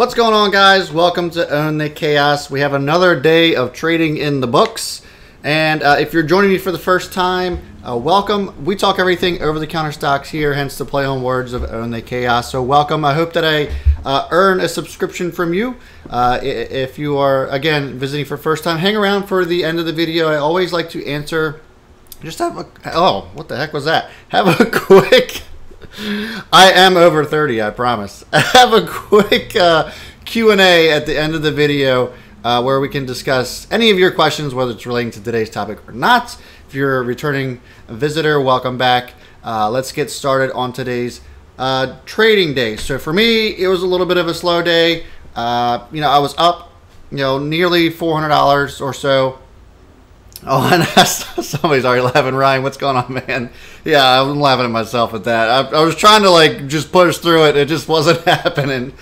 What's going on, guys? Welcome to Own the Chaos. We have another day of trading in the books. And if you're joining me for the first time, welcome. We talk everything over-the-counter stocks here, hence the play on words of Own the Chaos. So welcome. I hope that I earn a subscription from you. If you are, again, visiting for the first time, hang around for the end of the video. I always like to answer, just have a, oh, what the heck was that? Have a quick... I am over 30, I promise. Have a quick Q&A at the end of the video where we can discuss any of your questions, whether it's relating to today's topic or not. If you're a returning visitor, welcome back. Let's get started on today's trading day. So for me, it was a little bit of a slow day. I was up, nearly $400 or so. Oh, and somebody's already laughing. Ryan, what's going on, man? Yeah, I'm laughing at myself at that. I was trying to just push through it. It just wasn't happening.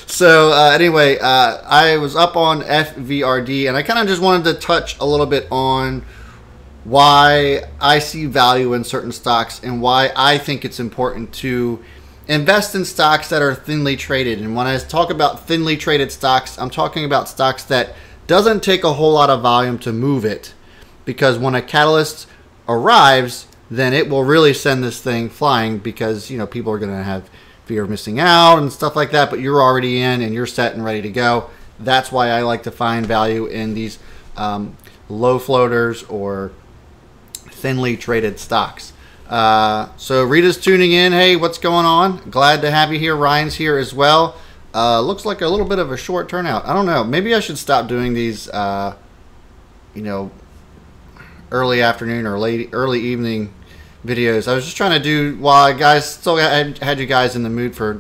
So anyway, I was up on FVRD, and I kind of just wanted to touch a little bit on why I see value in certain stocks and why I think it's important to invest in stocks that are thinly traded. And when I talk about thinly traded stocks, I'm talking about stocks that doesn't take a whole lot of volume to move it, because when a catalyst arrives, then it will really send this thing flying, because people are going to have fear of missing out and stuff like that, but you're already in and you're set and ready to go. That's why I like to find value in these low floaters or thinly traded stocks. So Rita's tuning in. Hey, what's going on? Glad to have you here. Ryan's here as well. Looks like a little bit of a short turnout. I don't know. Maybe I should stop doing these, early afternoon or early evening videos. I was just trying to do while guys still had you guys in the mood for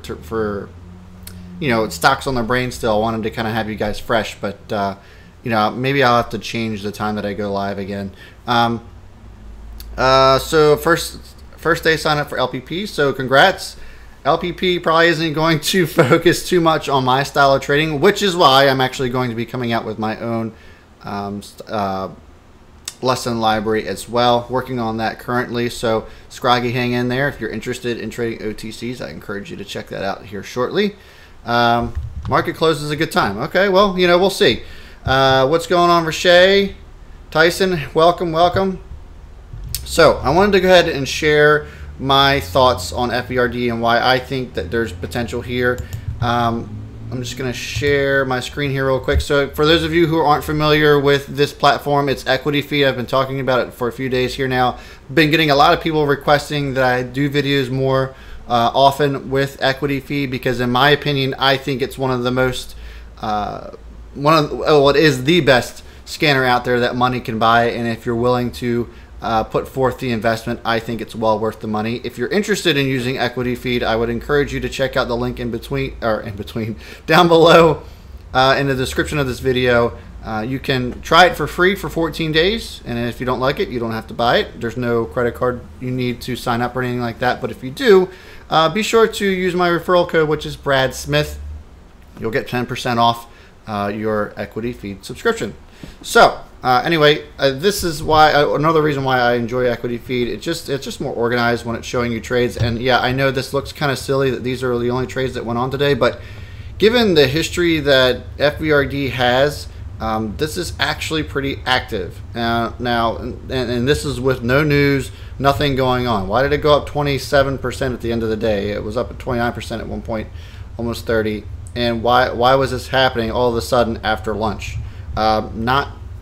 stocks on the brain still. I wanted to kind of have you guys fresh, but maybe I'll have to change the time that I go live again. So first day sign up for LPP. So congrats. LPP probably isn't going to focus too much on my style of trading, which is why I'm actually going to be coming out with my own lesson library as well. Working on that currently. So Scroggy, hang in there. If you're interested in trading OTCs, I encourage you to check that out here shortly. Market close is a good time. Okay, well, we'll see. What's going on, Rashay? Tyson, welcome. So I wanted to go ahead and share my thoughts on FVRD and why I think that there's potential here. I'm just going to share my screen here real quick. So for those of you who aren't familiar with this platform, it's EquityFeed. I've been talking about it for a few days here now. Been getting a lot of people requesting that I do videos more often with EquityFeed, because in my opinion, I think it's one of the most, it is the best scanner out there that money can buy. And if you're willing to put forth the investment, I think it's well worth the money. If you're interested in using EquityFeed, I would encourage you to check out the link down below in the description of this video. You can try it for free for 14 days, and if you don't like it, you don't have to buy it. There's no credit card you need to sign up or anything like that, but if you do, be sure to use my referral code, which is Brad Smith. You'll get 10% off your EquityFeed subscription. So anyway, this is why another reason why I enjoy EquityFeed. It's just more organized when it's showing you trades. And yeah, I know this looks kind of silly that these are the only trades that went on today, but given the history that FVRD has, this is actually pretty active now, and this is with no news, nothing going on. Why did it go up 27% at the end of the day? It was up at 29% at one point, almost 30. And why was this happening all of a sudden after lunch?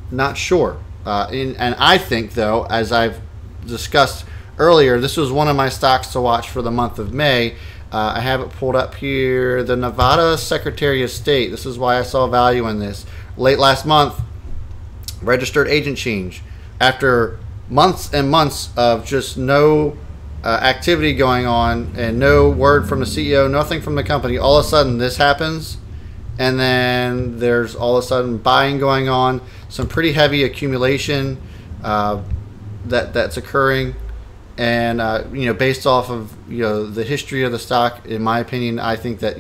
Not sure. And I think, though, as I've discussed earlier, this was one of my stocks to watch for the month of May. I have it pulled up here. The Nevada Secretary of State. This is why I saw value in this. Late last month, registered agent change. After months and months of just no activity going on and no word from the CEO, nothing from the company, all of a sudden this happens. And then there's all of a sudden buying going on, some pretty heavy accumulation that's occurring, and based off of the history of the stock, in my opinion, I think that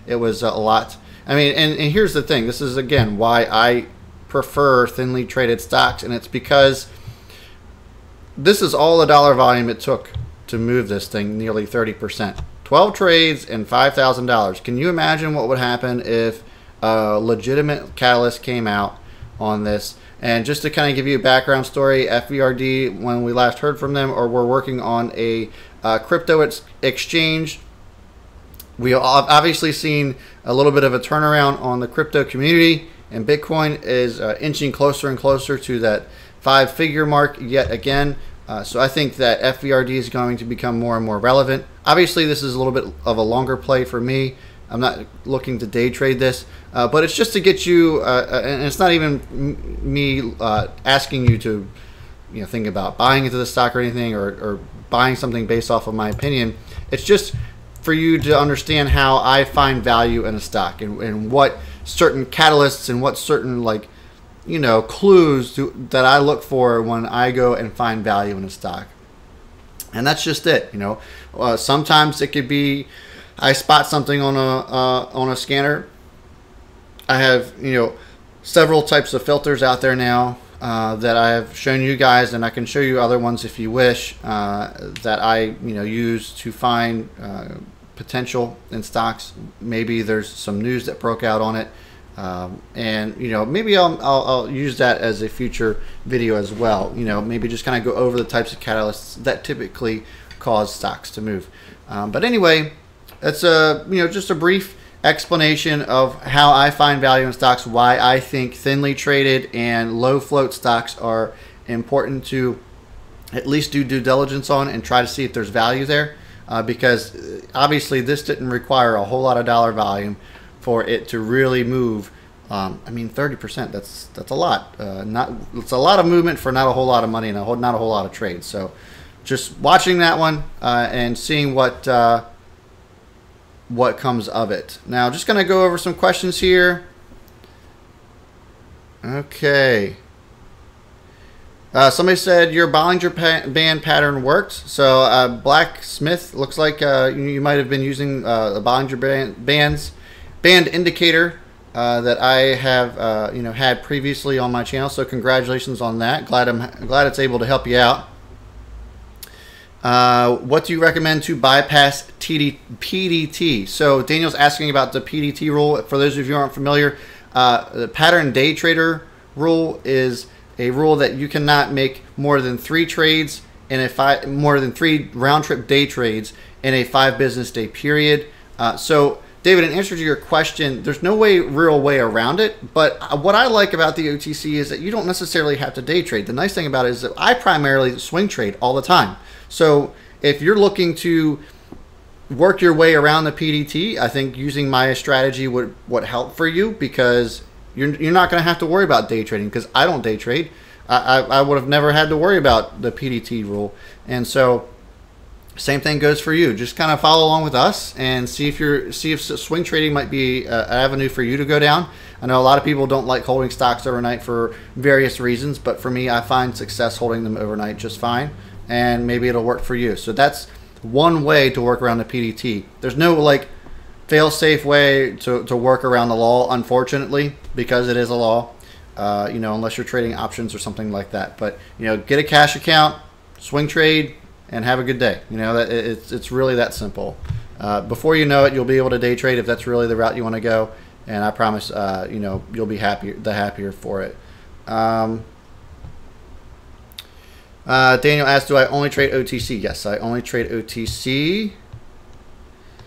it was a lot. I mean, and here's the thing. This is again why I prefer thinly traded stocks, and it's because this is all the dollar volume it took to move this thing nearly 30%. 12 trades and $5,000. Can you imagine what would happen if a legitimate catalyst came out on this? And just to kind of give you a background story, FVRD, when we last heard from them, or we're working on a crypto exchange. We have obviously seen a little bit of a turnaround on the crypto community, and Bitcoin is inching closer and closer to that 5-figure mark yet again. So I think that FVRD is going to become more and more relevant. Obviously, this is a little bit of a longer play for me. I'm not looking to day trade this, but it's just to get you, and it's not even me asking you to, think about buying into the stock or anything, or buying something based off of my opinion. It's just for you to understand how I find value in a stock, and what certain catalysts and what certain clues that I look for when I go and find value in a stock. And that's just it. Sometimes it could be I spot something on a scanner. I have several types of filters out there now that I have shown you guys, and I can show you other ones if you wish, that I use to find potential in stocks. Maybe there's some news that broke out on it, and maybe I'll use that as a future video as well. Maybe just kind of go over the types of catalysts that typically cause stocks to move. But anyway, that's just a brief explanation of how I find value in stocks, why I think thinly traded and low float stocks are important to at least do due diligence on and try to see if there's value there, because obviously this didn't require a whole lot of dollar volume for it to really move. I mean, 30%, that's a lot. It's a lot of movement for not a whole lot of money and not a whole lot of trades. So just watching that one and seeing what comes of it. Now, just going to go over some questions here. Okay. Somebody said your Bollinger Band pattern worked. So Blacksmith, looks like you might have been using the Bollinger Band indicator that I have had previously on my channel. So congratulations on that. Glad it's able to help you out. What do you recommend to bypass PDT? So Daniel's asking about the PDT rule. For those of you who aren't familiar, the pattern day trader rule is a rule that you cannot make more than 3 trades in more than 3 round trip day trades in a 5 business day period. So David, in answer to your question, there's no real way around it. But what I like about the OTC is that you don't necessarily have to day trade. The nice thing about it is that I primarily swing trade all the time. So if you're looking to work your way around the PDT, I think using my strategy would help for you, because you're not going to have to worry about day trading, because I don't day trade. I would have never had to worry about the PDT rule. And so same thing goes for you. Just kind of follow along with us and see if swing trading might be an avenue for you to go down. I know a lot of people don't like holding stocks overnight for various reasons, but for me, I find success holding them overnight just fine, and maybe it'll work for you. So that's one way to work around the PDT. There's no fail-safe way to work around the law, unfortunately, because it is a law. Unless you're trading options or something like that. But get a cash account, swing trade, and have a good day. It's really that simple. Before you know it, you'll be able to day trade if that's really the route you want to go, and I promise you'll be happier for it. Daniel asked, do I only trade OTC? Yes, I only trade OTC.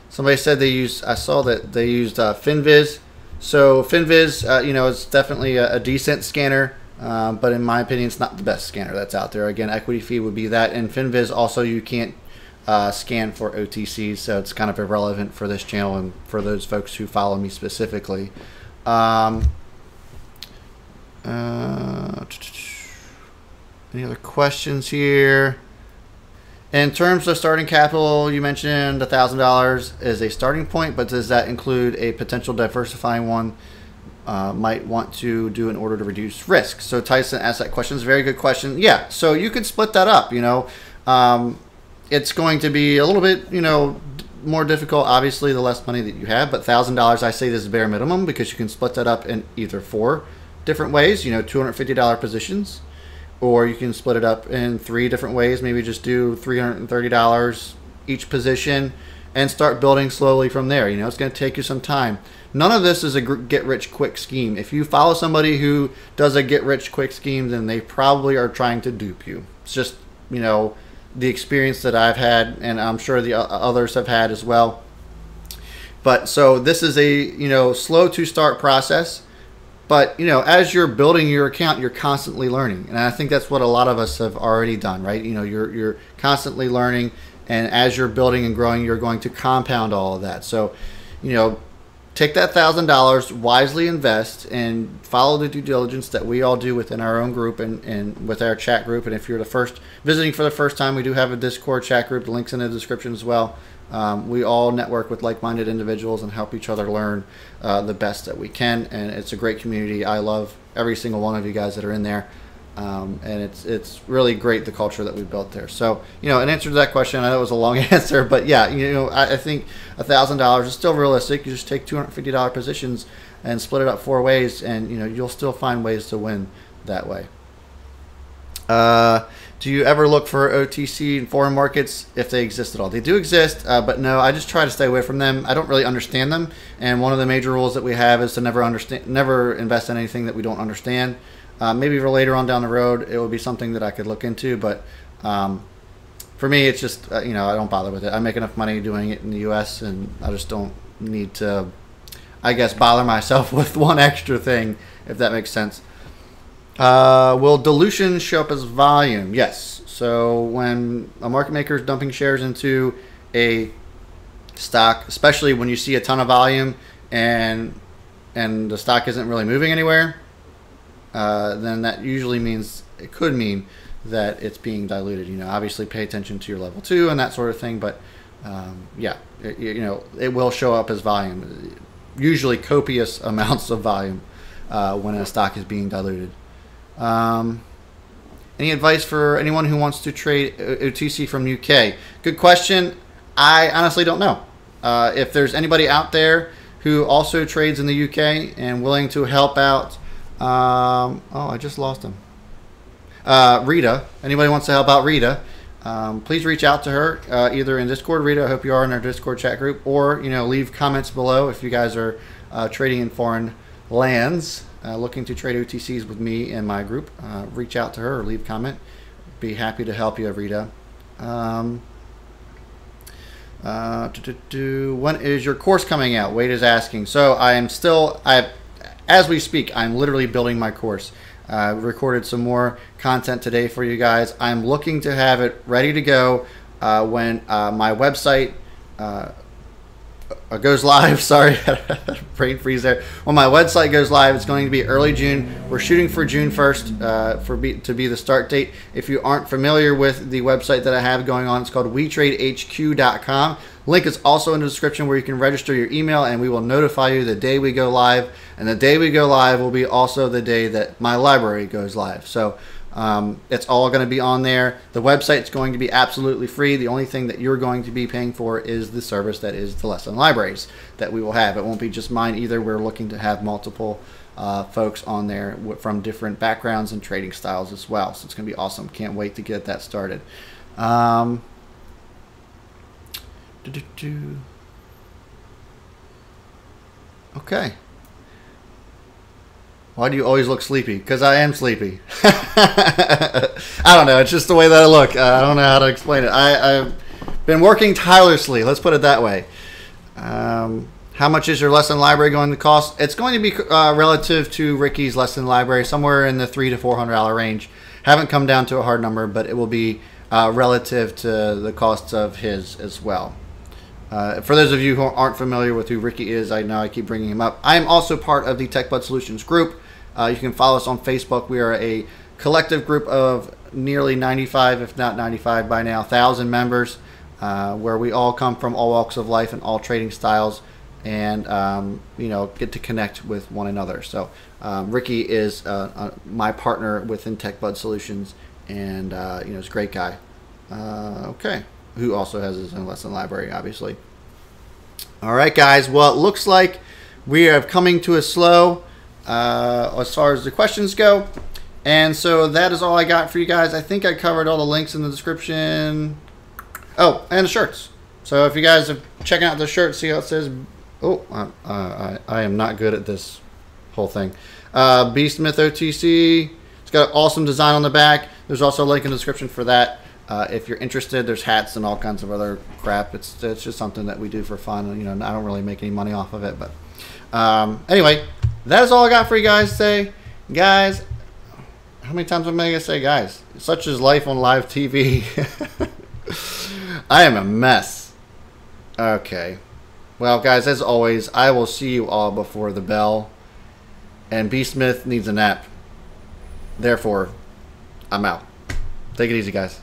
Somebody said I saw that they used FinViz. So FinViz, it's definitely a decent scanner, but in my opinion, it's not the best scanner that's out there. Again, EquityFeed would be that, and FinViz also you can't scan for OTCs, so it's kind of irrelevant for this channel and for those folks who follow me specifically. Any other questions here? In terms of starting capital, you mentioned $1,000 is a starting point, but does that include a potential diversifying one might want to do in order to reduce risk? So Tyson asked that question. It's a very good question. Yeah, so you could split that up. It's going to be a little bit more difficult, obviously, the less money that you have, but $1,000, I say this is bare minimum, because you can split that up in either 4 different ways. $250 positions. or you can split it up in 3 different ways. Maybe just do $330 each position and start building slowly from there. You know, it's going to take you some time. None of this is a get-rich-quick scheme. If you follow somebody who does a get-rich-quick scheme, then they probably are trying to dupe you. It's just, you know, the experience that I've had, and I'm sure the others have had as well. But so this is a, you know, slow to start process. But, you know, as you're building your account, you're constantly learning. And I think that's what a lot of us have already done, right? You know, you're constantly learning. And as you're building and growing, you're going to compound all of that. So, you know, take that $1,000, wisely invest, and follow the due diligence that we all do within our own group and with our chat group. And if you're visiting for the first time, we do have a Discord chat group. The link's in the description as well. We all network with like-minded individuals and help each other learn the best that we can. And it's a great community. I love every single one of you guys that are in there. And it's really great, the culture that we built there. So, you know, in answer to that question, I know it was a long answer, but yeah, you know, I think $1,000 is still realistic. You just take $250 positions and split it up 4 ways, and, you know, you'll still find ways to win that way. Do you ever look for OTC in foreign markets if they exist at all? They do exist, but no, I just try to stay away from them. I don't really understand them, and one of the major rules that we have is to never invest in anything that we don't understand. Maybe for later on down the road, it would be something that I could look into, but for me, it's just, you know, I don't bother with it. I make enough money doing it in the U.S., and I just don't need to, I guess, bother myself with one extra thing, if that makes sense. Will dilution show up as volume? Yes. So when a market maker is dumping shares into a stock, especially when you see a ton of volume and the stock isn't really moving anywhere, then that usually means, it could mean that it's being diluted. You know, obviously pay attention to your level 2 and that sort of thing, but yeah, you know, it will show up as volume, usually copious amounts of volume when a stock is being diluted. Any advice for anyone who wants to trade OTC from UK? Good question. I honestly don't know. If there's anybody out there who also trades in the UK and willing to help out, oh, I just lost him. Rita. Anybody wants to help out Rita? Please reach out to her either in Discord. Rita, I hope you are in our Discord chat group, or, you know, leave comments below if you guys are trading in foreign lands. Looking to trade OTCs with me and my group, reach out to her or leave a comment. Be happy to help you, Rita. When is your course coming out? Wade is asking. So as we speak, I'm literally building my course. Recorded some more content today for you guys. I'm looking to have it ready to go when my website goes live. Sorry, brain freeze there. When my website goes live, it's going to be early June. We're shooting for June 1st to be the start date. If you aren't familiar with the website that I have going on, it's called WeTradeHQ.com. Link is also in the description where you can register your email, and we will notify you the day we go live. And the day we go live will be also the day that my library goes live. So it's all going to be on there. The website's going to be absolutely free. The only thing that you're going to be paying for is the service that is the lesson libraries that we will have. It won't be just mine either. We're looking to have multiple folks on there from different backgrounds and trading styles as well. So it's going to be awesome. Can't wait to get that started. Okay. Why do you always look sleepy? Because I am sleepy. I don't know. It's just the way that I look. I don't know how to explain it. I've been working tirelessly. Let's put it that way. How much is your lesson library going to cost? It's going to be relative to Ricky's lesson library, somewhere in the $300 to $400 range. Haven't come down to a hard number, but it will be relative to the costs of his as well. For those of you who aren't familiar with who Ricky is, I know I keep bringing him up. I am also part of the Techbuds-Solutions group. You can follow us on Facebook. We are a collective group of nearly 95, if not 95 by now, 1,000 members, where we all come from all walks of life and all trading styles, and you know, get to connect with one another. So Ricky is my partner within Techbuds-Solutions, and you know, he's a great guy. Okay. Who also has his own lesson library, obviously. All right, guys. Well, it looks like we are coming to a slow as far as the questions go. And so that is all I got for you guys. I think I covered all the links in the description. Oh, and the shirts. So if you guys are checking out the shirt, see how it says, oh, I am not good at this whole thing. B-Smith OTC. It's got an awesome design on the back. There's also a link in the description for that. If you're interested, there's hats and all kinds of other crap. It's just something that we do for fun. You know, I don't really make any money off of it, but anyway, that is all I got for you guys today, guys. How many times am I gonna say, guys? Such is life on live TV. I am a mess. Okay. Well, guys, as always, I will see you all before the bell. And B. Smith needs a nap. Therefore, I'm out. Take it easy, guys.